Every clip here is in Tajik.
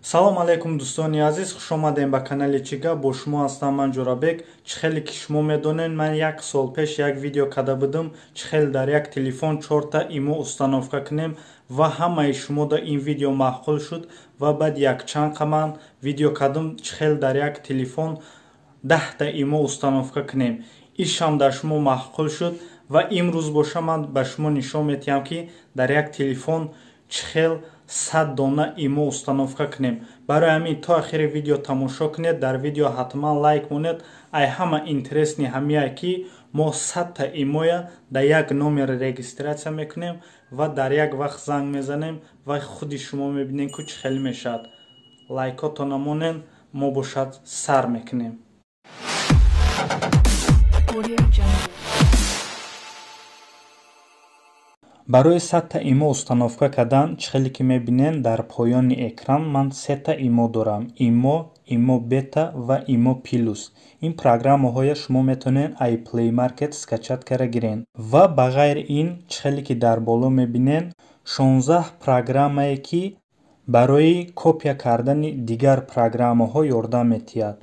салом алейкум дӯстони азиз, хушомадем ба канали Чига. Бо шумо ҳастам ман Ҷорабек. Чӣ хеле ки шумо медонед, ман як сол пеш як видео карда будам чӣ хеле дар як телефон 4та имо установка кунем ва ҳамаи шумо да ин видео маъқул шуд ва баъд якчанд ман видео кардам чӣ хеле дар як телефон 10та имо установка кунем. Ишам дар шумо маъқул шуд ва имрӯз боша ман ба шумо нишон медиҳам ки дар як телефон чӣ хеле 100 дона имо установка кунем. Барои ҳамин то охири видео тамошо кунед. Дар видео ҳатман лайк монед. Ай ҳама интересни ҳамия ки мо 100та имоя дар як номер регистратсия мекунем ва дар як вақт занг мезанем ва худи шумо мебинем ки чӣ хеле мешавад. Лайкото намонен, мо бошад сар мекунем. барои 100та имо установка кардан чӣ хеле ки мебинен дар поёни экран ман 3та имо дорам. имо бета ва имо плюс. ин программаҳоя шумо метавонед ai Play Market скачат карда гирен. ва ба ғайри ин чӣ хеле ки дар боло мебинен 16 программае ки барои копия кардани дигар программаҳо ёрдам метиҳад.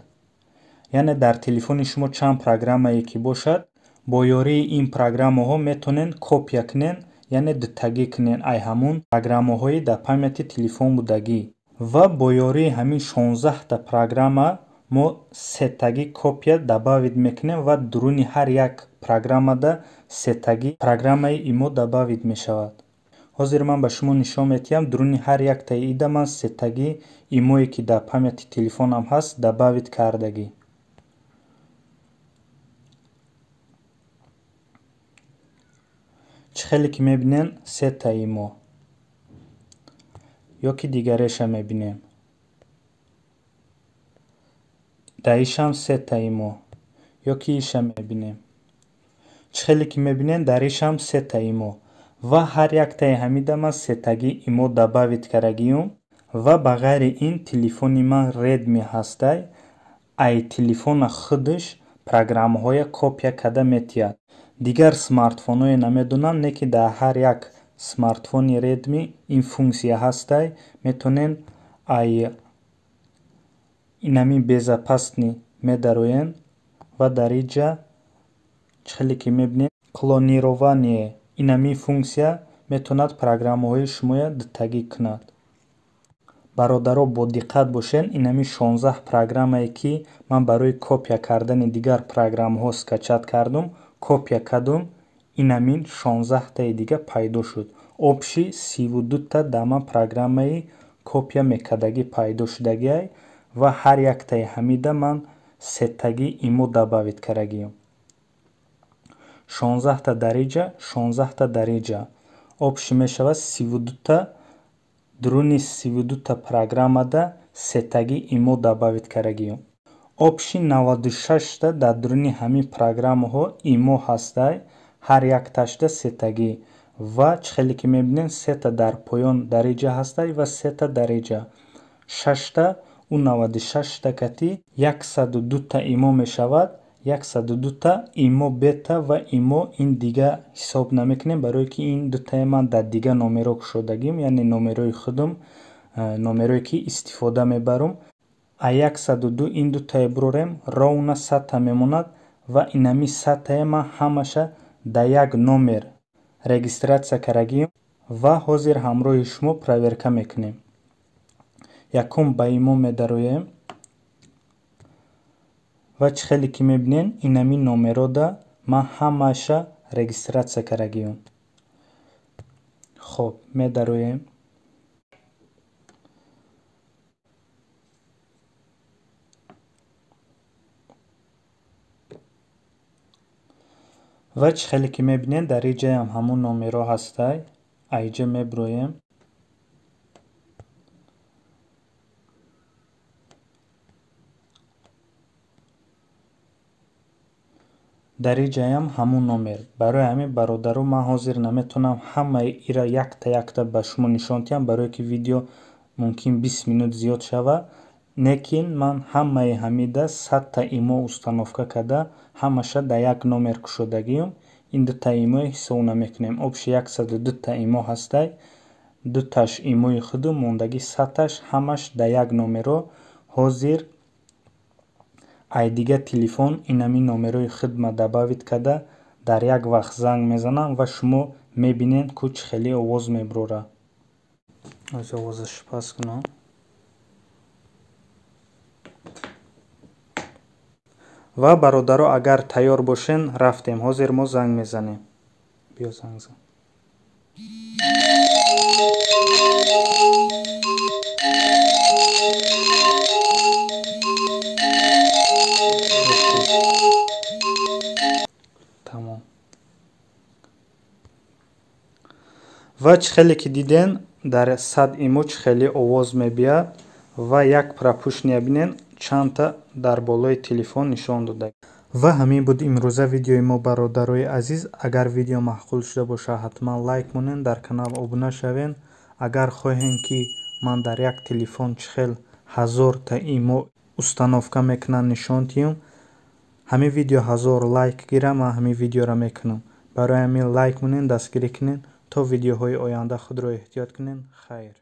яъне дар телефони шумо чанд программае ки бошад, бо ёрии ин программаҳо метавонен копия кунен, яъне дутагӣ кунен ай ҳамун программаҳои дар памяти телефон будагӣ. ва бо ёрии ҳамин 16та программа мо сетагӣ копия дабавид мекунем ва дуруни ҳар як программада сетагӣ программаи имо дабавид мешавад. ҳозир ман ба шумо нишон медиҳам дуруни ҳар яктаи ида ман сетагӣ имое ки дар памяти телефонам ҳаст дабавид кардагӣ. чӣ хеле ки мебинем 3та имо ё ки дигареша мебинем. дар ишам 3та имо ё ки иша мебинем. чӣ хеле ки мебинем дар ишам 3та имо ва ҳар яктаи ҳамида ман сетагӣ имо дабавид кардагиюм. ва ба ғайри ин телефони ман Redmi ҳастай. ай телефона худаш программаҳоя копия карда метиҳад. дигар смартфонҳое намедонам, не ки дар ҳар як смартфони Redmi ин функсия ҳастай. метавонен ай инами безопасни медароен ва дар иҷа чӣ хеле ки мебинем клонирование инами функсия метавонад программаҳои шумоя дутагӣ кунад. бародаро бо диққат бошед. инами 16 программае ки ман барои копия кардани дигар программаҳо скачат кардам, копия кардам, инамин 16таи дига пайдо шуд. обши 32та дар ман программаи копия мекардагӣ пайдо шудагиай ва ҳар яктаи ҳамида ман сетагӣ имо дабавид кардагиам. 16та дар иҷа, 16та дар иҷа. обши мешавад 32та. дуруни 32та программада сетагӣ имо дабавид кардагиам. обши 96та дар дуруни ҳамин программаҳо имо ҳастай. ҳар якташда сетагӣ ва чӣ хеле ки мебинем 3та дар поён дар иҷа ҳастай ва 3та дар иҷа. 6та у 96та кати 102та имо мешавад. 102та имо бета ва имо ин дига ҳисоб намекунем, барое ки ин дутаи ман дар дига номеро кушодагим, яъне номерои худам, номерое ки истифода мебарам. а 102 ин дутае бирорем ровна 100та мемонад ва инами 100тае ман ҳамаша дар як номер регистратсия кардагим ва ҳозир ҳамроҳи шумо проверка мекунем. якум ба имо медароем ва чӣ хеле ки мебинем инами номерода ман ҳамаша регистратсия кардагиам. хоб медароем. ва чӣ хеле ки мебинем дар иҷаям ҳамун номеро ҳастай. айҷа мебироем. дар иҷаям ҳамун номер. барои ҳамин бародаро ман ҳозир наметавонам ҳамаи ира якта ба шумо нишон диҳам, барое ки видео мумкин 20 минут зиёд шава. лекин ман ҳамаи ҳамида 100та имо установка карда ҳамаша дар як номер кушодагиам. ин дута имо ҳисоб намекунем. обши 102та имо ҳастай. дуташ имои худу мондагӣ саташ ҳамаш да як номеро ҳозир ай дига телефон инами номерои худма дабавид када дар як вақт занг мезанам ва шумо мебинед ку чӣ хеле овоз меброра. Овозаш паст кунам. Ва бародаро агар тайёр бошен рафтем. Ҳозир мо занг мезанем. Биё занг зан. Тамом. ва чӣ хеле ки диден дар 100 имо чӣ хеле овоз мебияд ва як пропушния бинен чандта дар болои телефон нишон дода. ва ҳамин буд имрӯза видеои мо бародарои азиз. Агар видео маъқул шуда бошад ҳатман лайк монен, дар канал обуна шавен. Агар хоҳем ки ман дар як телефон чӣ хел 1000та имо установка мекунам нишон диҳам, ҳамин видео 1000 лайк гира ман ҳамин видеоро мекунам. барои ҳамин лайк монен, дастгирӣ кунен то видеоҳои оянда худро эҳтиёт кунен. Хайр.